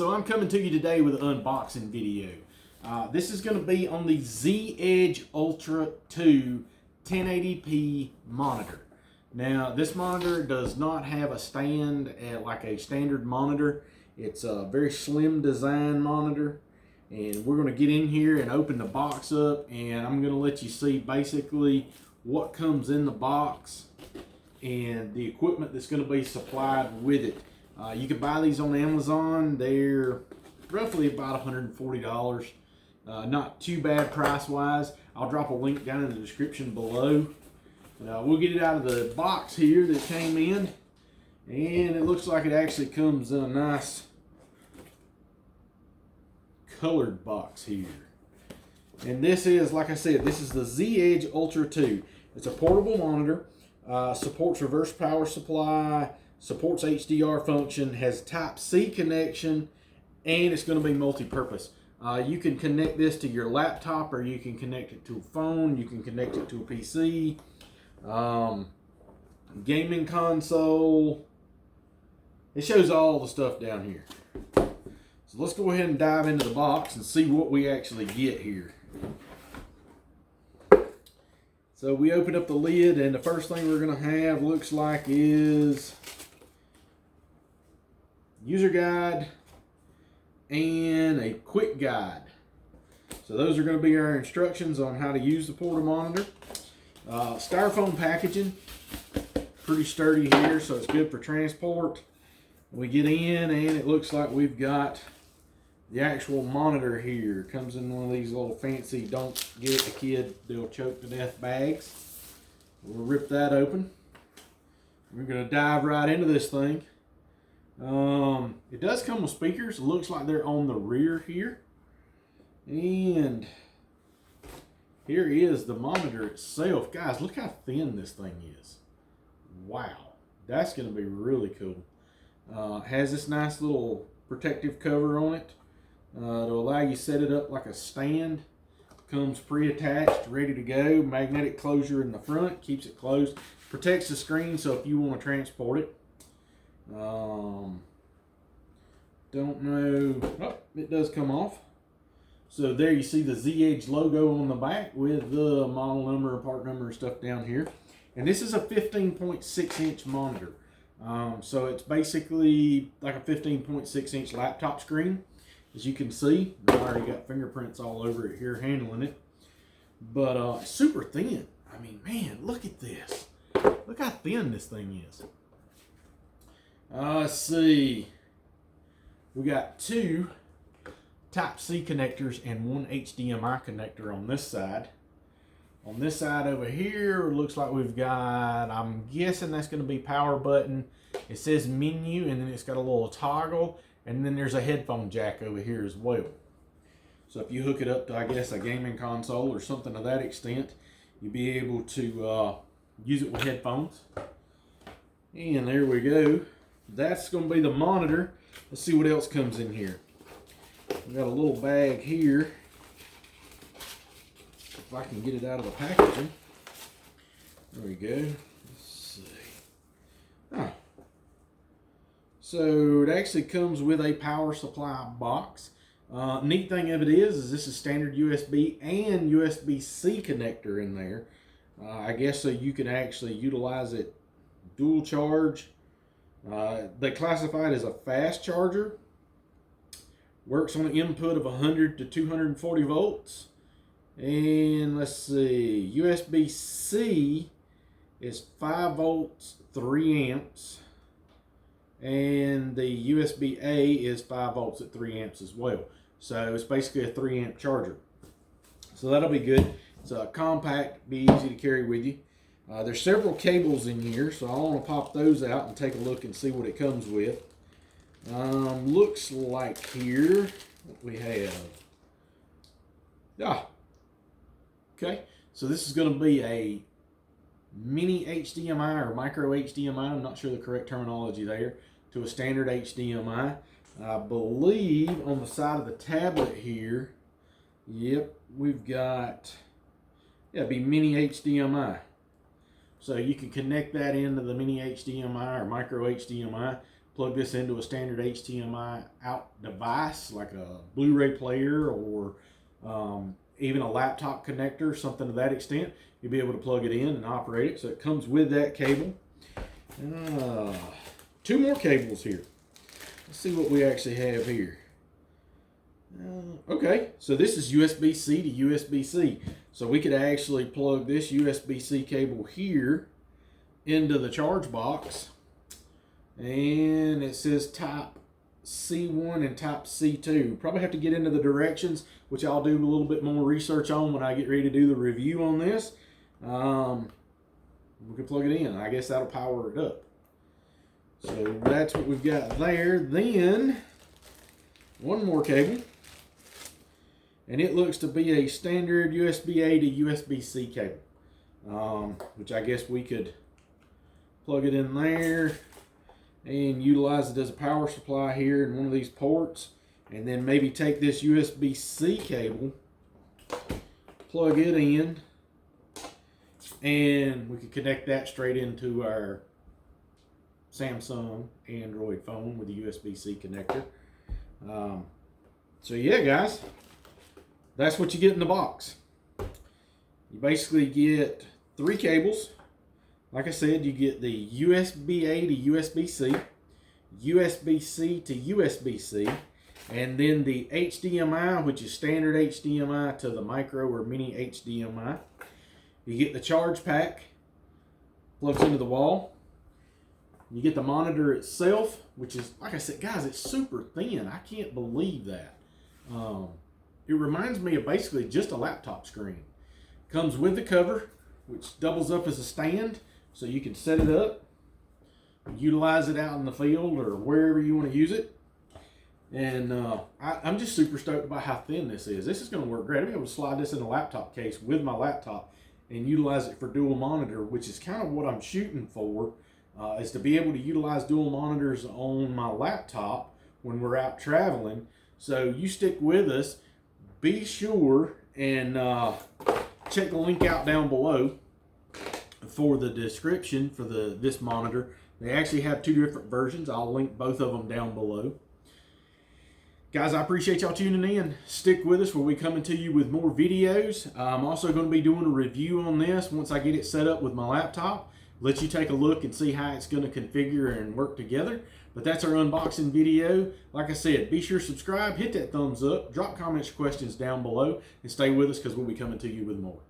So I'm coming to you today with an unboxing video. This is going to be on the Z-Edge Ultra 2 1080p monitor. Now this monitor does not have a stand like a standard monitor. It's a very slim design monitor, and we're going to get in here and open the box up, and I'm going to let you see basically what comes in the box and the equipment that's going to be supplied with it. You can buy these on Amazon. They're roughly about $140. Not too bad price-wise. I'll drop a link down in the description below. We'll get it out of the box here that came in, and it looks like it actually comes in a nice colored box here. And this is, like I said, this is the Z-Edge Ultra 2. It's a portable monitor, supports reverse power supply, supports HDR function, has Type-C connection, and it's going to be multi-purpose. You can connect this to your laptop, or you can connect it to a phone, you can connect it to a PC, gaming console. It shows all the stuff down here. So let's go ahead and dive into the box and see what we actually get here. So we open up the lid, and the first thing we're going to have looks like is user guide and a quick guide. So those are going to be our instructions on how to use the portable monitor. Styrofoam packaging, pretty sturdy here, so it's good for transport. We get in, and it looks like we've got the actual monitor here. It comes in one of these little fancy don't get a kid, they'll choke to death bags. We'll rip that open. We're going to dive right into this thing. It does come with speakers. It looks like they're on the rear here. And here is the monitor itself. Guys, look how thin this thing is. Wow. That's going to be really cool. It has this nice little protective cover on it to allow you to set it up like a stand. Comes pre-attached, ready to go. Magnetic closure in the front, keeps it closed. Protects the screen, so if you want to transport it. Don't know. Oh, it does come off. So there you see the Z-Edge logo on the back with the model number, part number, and stuff down here. And this is a 15.6 inch monitor. So it's basically like a 15.6 inch laptop screen. As you can see, I already got fingerprints all over it here handling it. But super thin. I mean, man, look at this. Look how thin this thing is. Let's see. We got two Type-C connectors and one HDMI connector on this side. On this side over here, it looks like we've got, I'm guessing that's going to be power button. It says menu, and then it's got a little toggle, and then there's a headphone jack over here as well. So if you hook it up to, I guess, a gaming console or something to that extent, you'll be able to use it with headphones. And there we go. That's going to be the monitor. Let's see what else comes in here. We got a little bag here. If I can get it out of the packaging. There we go. Let's see. Ah. So it actually comes with a power supply box. Neat thing of it is this is standard USB and USB-C connector in there. I guess so you can actually utilize it dual charge. They classify it as a fast charger. Works on an input of 100 to 240 volts. And let's see, USB-C is 5 volts, 3 amps. And the USB-A is 5 volts at 3 amps as well. So it's basically a 3 amp charger. So that'll be good. It's compact, be easy to carry with you. There's several cables in here, so I want to pop those out and take a look and see what it comes with. Looks like here what we have. Okay, so this is going to be a mini HDMI or micro HDMI. I'm not sure the correct terminology there, to a standard HDMI. I believe on the side of the tablet here, yep, we've got, yeah, it'd be mini HDMI. So you can connect that into the mini HDMI or micro HDMI, plug this into a standard HDMI out device like a Blu-ray player or even a laptop connector, something to that extent, you'll be able to plug it in and operate it. So it comes with that cable. 2 more cables here. Let's see what we actually have here. Okay, so this is USB-C to USB-C. So we could actually plug this USB-C cable here into the charge box. And it says type C1 and type C2. Probably have to get into the directions, which I'll do a little bit more research on when I get ready to do the review on this. We can plug it in. I guess that'll power it up. So that's what we've got there. Then one more cable, and it looks to be a standard USB-A to USB-C cable, which I guess we could plug it in there and utilize it as a power supply here in one of these ports, and then maybe take this USB-C cable, plug it in, and we could connect that straight into our Samsung Android phone with a USB-C connector. So yeah, guys, that's what you get in the box. You basically get 3 cables. Like I said, you get the USB-A to USB-C, USB-C to USB-C, and then the HDMI, which is standard HDMI to the micro or mini HDMI. You get the charge pack, plugs into the wall. You get the monitor itself, which is, like I said, guys, it's super thin. I can't believe that. It reminds me of basically just a laptop screen. Comes with the cover, which doubles up as a stand, so you can set it up, utilize it out in the field or wherever you want to use it. And I'm just super stoked about how thin this is. This is going to work great. I'm able to slide this in a laptop case with my laptop and utilize it for dual monitor, which is kind of what I'm shooting for, is to be able to utilize dual monitors on my laptop when we're out traveling. So you stick with us. Be sure and check the link out down below for the description for this monitor. They actually have 2 different versions. I'll link both of them down below. Guys, I appreciate y'all tuning in. Stick with us where we coming to you with more videos. I'm also going to be doing a review on this once I get it set up with my laptop. Let you take a look and see how it's going to configure and work together. But that's our unboxing video. Like I said, be sure to subscribe, hit that thumbs up, drop comments or questions down below, and stay with us because we'll be coming to you with more.